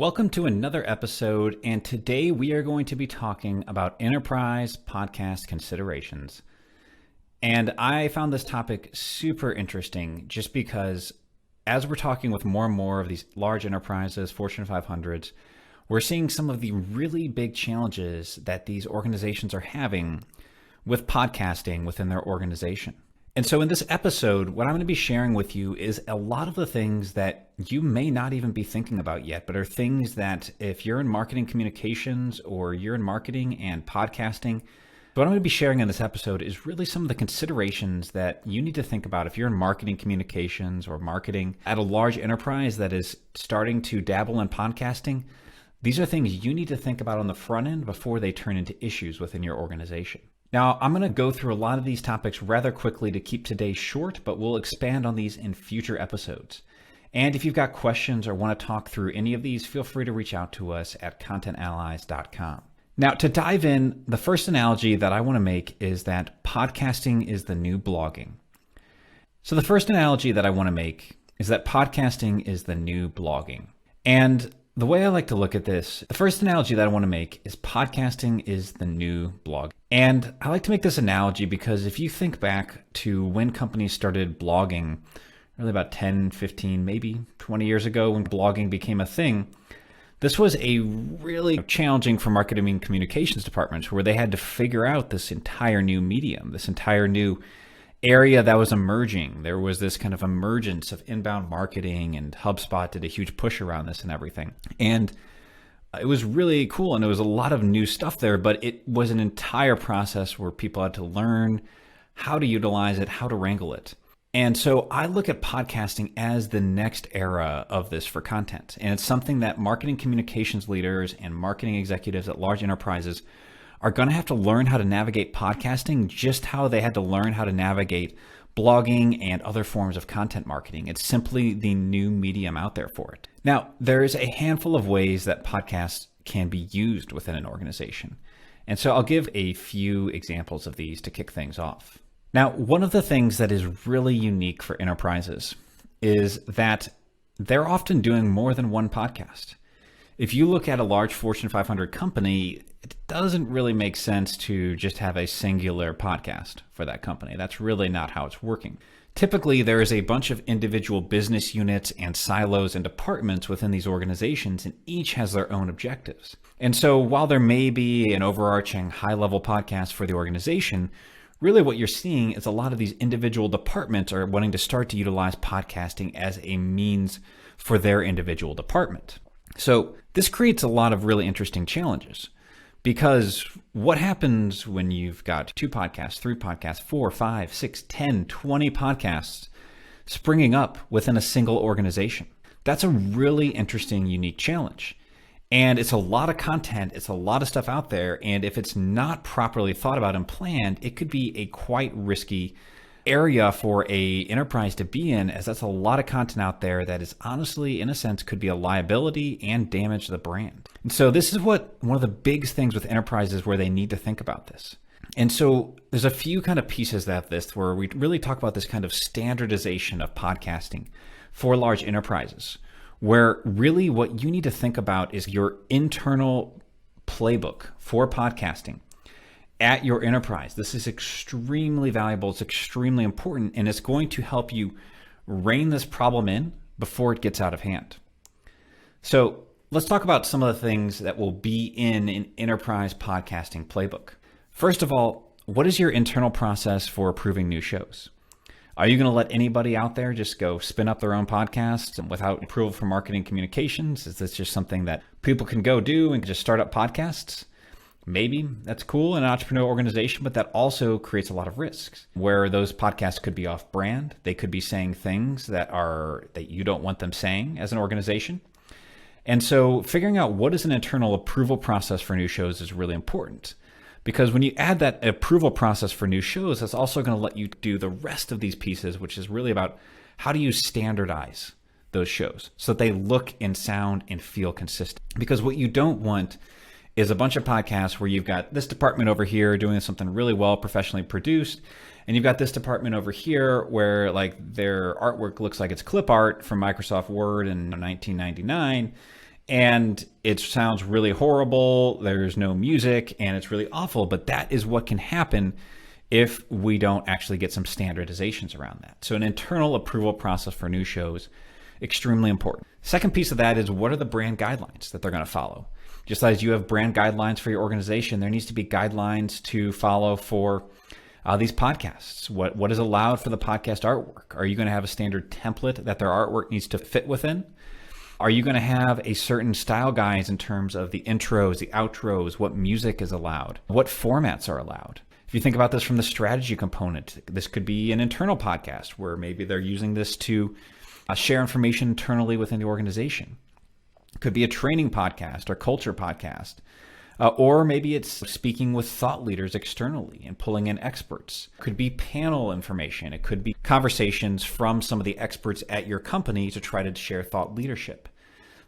Welcome to another episode, and today we are going to be talking about enterprise podcast considerations. And I found this topic super interesting just because as we're talking with more and more of these large enterprises, Fortune 500s, we're seeing some of the really big challenges that these organizations are having with podcasting within their organization. And so in this episode, what I'm going to be sharing with you is a lot of the things that you may not even be thinking about yet, but are things that if you're in marketing communications or you're in marketing and podcasting, what I'm going to be sharing in this episode is really some of the considerations that you need to think about if you're in marketing communications or marketing at a large enterprise that is starting to dabble in podcasting. These are things you need to think about on the front end before they turn into issues within your organization. Now, I'm going to go through a lot of these topics rather quickly to keep today short, but we'll expand on these in future episodes. And if you've got questions or want to talk through any of these, feel free to reach out to us at contentallies.com. Now, to dive in, the first analogy that I want to make is that podcasting is the new blogging. So the first analogy that I want to make is that podcasting is the new blogging. And the way I like to look at this, the first analogy that I want to make is podcasting is the new blog. And I like to make this analogy because if you think back to when companies started blogging, really about 10, 15, maybe 20 years ago when blogging became a thing, this was a really challenging for marketing and communications departments where they had to figure out this entire new medium, this entire new area that was emerging. There was this kind of emergence of inbound marketing, and HubSpot did a huge push around this and everything. And it was really cool, and there was a lot of new stuff there, but it was an entire process where people had to learn how to utilize it, how to wrangle it. And so I look at podcasting as the next era of this for content. And it's something that marketing communications leaders and marketing executives at large enterprises are going to have to learn how to navigate podcasting, just how they had to learn how to navigate blogging and other forms of content marketing. It's simply the new medium out there for it. Now, there's a handful of ways that podcasts can be used within an organization. And so I'll give a few examples of these to kick things off. Now, one of the things that is really unique for enterprises is that they're often doing more than one podcast. If you look at a large Fortune 500 company, it doesn't really make sense to just have a singular podcast for that company. That's really not how it's working. Typically, there is a bunch of individual business units and silos and departments within these organizations, and each has their own objectives. And so while there may be an overarching high-level podcast for the organization, really what you're seeing is a lot of these individual departments are wanting to start to utilize podcasting as a means for their individual department. So this creates a lot of really interesting challenges, because what happens when you've got 2 podcasts, 3 podcasts, 4, 5, 6, 10, 20 podcasts springing up within a single organization? That's a really interesting, unique challenge. And it's a lot of content, it's a lot of stuff out there, and if it's not properly thought about and planned, it could be a quite risky area for a enterprise to be in, as that's a lot of content out there that is honestly, in a sense, could be a liability and damage the brand. And so this is one of the big things with enterprises where they need to think about this. And so there's a few kind of pieces of this where we really talk about this kind of standardization of podcasting for large enterprises, where really what you need to think about is your internal playbook for podcasting at your enterprise. This is extremely valuable. It's extremely important, and it's going to help you rein this problem in before it gets out of hand. So let's talk about some of the things that will be in an enterprise podcasting playbook. First of all, what is your internal process for approving new shows? Are you going to let anybody out there just go spin up their own podcast without approval from marketing communications? Is this just something that people can go do and just start up podcasts? Maybe that's cool in an entrepreneurial organization, but that also creates a lot of risks where those podcasts could be off brand. They could be saying things that you don't want them saying as an organization. And so figuring out what is an internal approval process for new shows is really important, because when you add that approval process for new shows, that's also going to let you do the rest of these pieces, which is really about how do you standardize those shows so that they look and sound and feel consistent. Because what you don't want is a bunch of podcasts where you've got this department over here doing something really well professionally produced, and you've got this department over here where like their artwork looks like it's clip art from Microsoft Word in 1999, and it sounds really horrible. There's no music and it's really awful, but that is what can happen if we don't actually get some standardizations around that. So an internal approval process for new shows, extremely important. Second piece of that is, what are the brand guidelines that they're going to follow? Just as you have brand guidelines for your organization, there needs to be guidelines to follow for these podcasts. What is allowed for the podcast artwork? Are you going to have a standard template that their artwork needs to fit within? Are you going to have a certain style guides in terms of the intros, the outros, what music is allowed, what formats are allowed? If you think about this from the strategy component, this could be an internal podcast where maybe they're using this to share information internally within the organization. It could be a training podcast or culture podcast. Or maybe it's speaking with thought leaders externally and pulling in experts. It could be panel information. It could be conversations from some of the experts at your company to try to share thought leadership.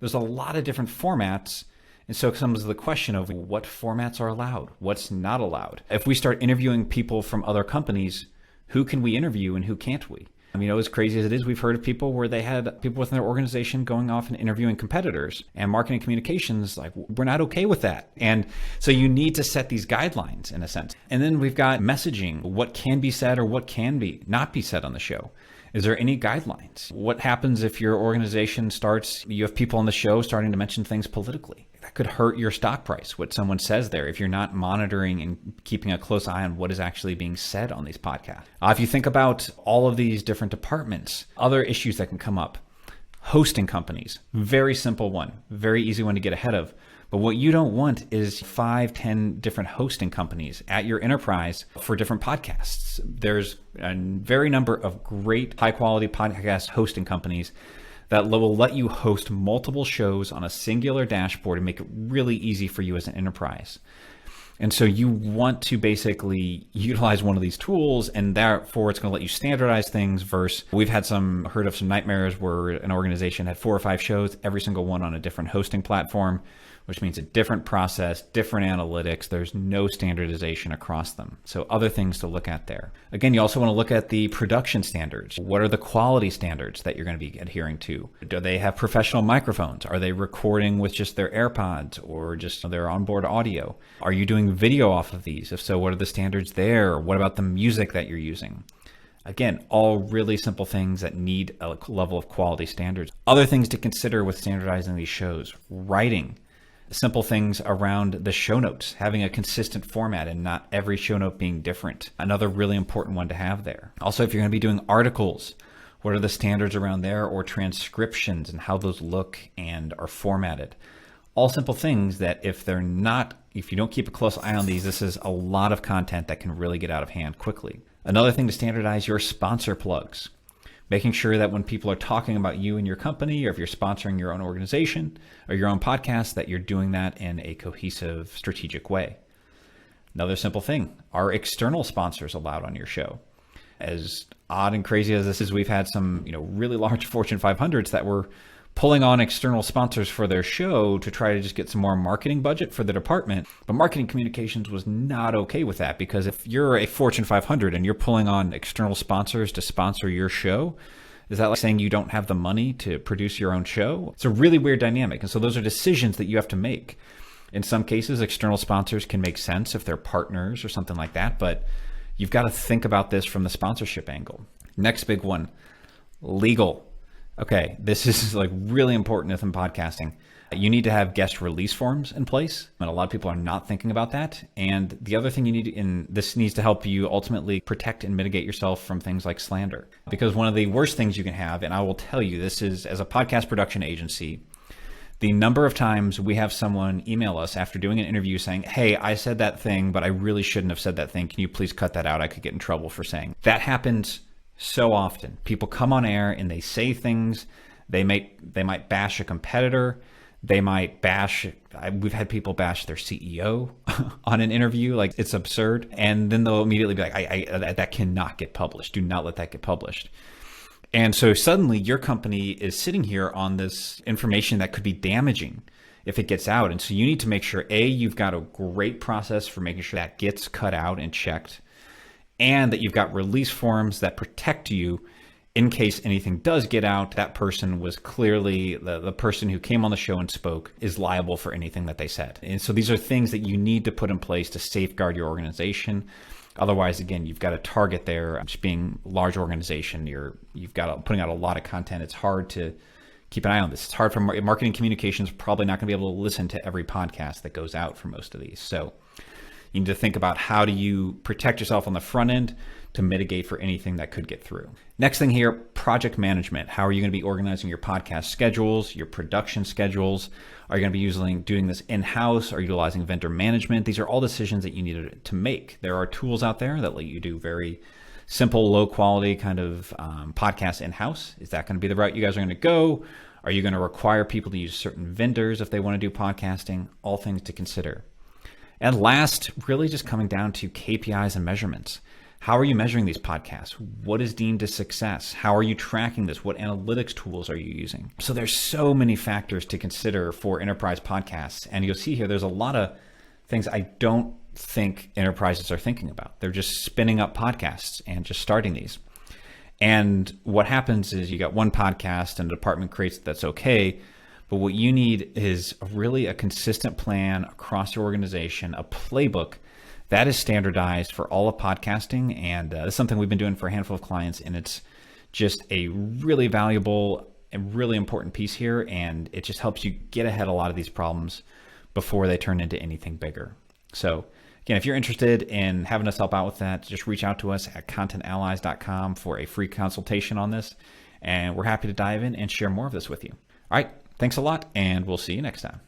There's a lot of different formats. And so it comes to the question of what formats are allowed, what's not allowed. If we start interviewing people from other companies, who can we interview and who can't we? I mean, as crazy as it is, we've heard of people where they had people within their organization going off and interviewing competitors, and marketing communications, like, we're not okay with that. And so you need to set these guidelines in a sense. And then we've got messaging, what can be said or what can be not be said on the show. Is there any guidelines? What happens if your organization you have people on the show starting to mention things politically? That could hurt your stock price, what someone says there, if you're not monitoring and keeping a close eye on what is actually being said on these podcasts. If you think about all of these different departments, other issues that can come up. Hosting companies, very simple one, very easy one to get ahead of. But what you don't want is 5, 10 different hosting companies at your enterprise for different podcasts. There's a very number of great high quality podcast hosting companies that will let you host multiple shows on a singular dashboard and make it really easy for you as an enterprise. And so you want to basically utilize one of these tools, and therefore it's going to let you standardize things versus we've heard of some nightmares where an organization had 4 or 5 shows, every single one on a different hosting platform, which means a different process, different analytics. There's no standardization across them. So other things to look at there. Again, you also want to look at the production standards. What are the quality standards that you're going to be adhering to? Do they have professional microphones? Are they recording with just their AirPods or just their onboard audio? Are you doing video off of these? If so, what are the standards there? What about the music that you're using? Again, all really simple things that need a level of quality standards. Other things to consider with standardizing these shows: writing. Simple things around the show notes, having a consistent format and not every show note being different. Another really important one to have there. Also, if you're going to be doing articles, what are the standards around there, or transcriptions and how those look and are formatted? All simple things that if you don't keep a close eye on these, this is a lot of content that can really get out of hand quickly. Another thing to standardize your sponsor plugs. Making sure that when people are talking about you and your company, or if you're sponsoring your own organization or your own podcast, that you're doing that in a cohesive, strategic way. Another simple thing: are external sponsors allowed on your show? As odd and crazy as this is, we've had some really large Fortune 500s that were pulling on external sponsors for their show to try to just get some more marketing budget for the department. But marketing communications was not okay with that, because if you're a Fortune 500 and you're pulling on external sponsors to sponsor your show, is that like saying you don't have the money to produce your own show? It's a really weird dynamic. And so those are decisions that you have to make. In some cases, external sponsors can make sense if they're partners or something like that, but you've got to think about this from the sponsorship angle. Next big one, legal. Okay, this is like really important in podcasting. You need to have guest release forms in place, and a lot of people are not thinking about that. And the other thing this needs to help you ultimately protect and mitigate yourself from things like slander. Because one of the worst things you can have, and I will tell you, this is as a podcast production agency, the number of times we have someone email us after doing an interview saying, "Hey, I said that thing, but I really shouldn't have said that thing. Can you please cut that out? I could get in trouble for saying." That happens so often. People come on air and they say things. They might bash a competitor. They might we've had people bash their CEO on an interview. Like, it's absurd. And then they'll immediately be like, that cannot get published. Do not let that get published. And so suddenly your company is sitting here on this information that could be damaging if it gets out. And so you need to make sure, you've got a great process for making sure that gets cut out and checked, and that you've got release forms that protect you in case anything does get out, that person was clearly the person who came on the show and spoke is liable for anything that they said. And so these are things that you need to put in place to safeguard your organization. Otherwise, again, you've got a target there. Just being a large organization, you've got putting out a lot of content. It's hard to keep an eye on this. It's hard for marketing communications, probably not going to be able to listen to every podcast that goes out for most of these. So you need to think about how do you protect yourself on the front end to mitigate for anything that could get through. Next thing here, project management. How are you going to be organizing your podcast schedules, your production schedules? Are you going to be doing this in-house or utilizing vendor management? These are all decisions that you need to make. There are tools out there that let you do very simple, low quality kind of podcasts in-house. Is that going to be the route you guys are going to go? Are you going to require people to use certain vendors if they want to do podcasting? All things to consider. And last, really just coming down to KPIs and measurements. How are you measuring these podcasts? What is deemed a success? How are you tracking this? What analytics tools are you using? So there's so many factors to consider for enterprise podcasts. And you'll see here, there's a lot of things I don't think enterprises are thinking about. They're just spinning up podcasts and just starting these. And what happens is you got one podcast and a department creates that's okay. But what you need is really a consistent plan across your organization, a playbook that is standardized for all of podcasting. And this is something we've been doing for a handful of clients. And it's just a really valuable and really important piece here. And it just helps you get ahead of a lot of these problems before they turn into anything bigger. So again, if you're interested in having us help out with that, just reach out to us at contentallies.com for a free consultation on this. And we're happy to dive in and share more of this with you. All right. Thanks a lot, and we'll see you next time.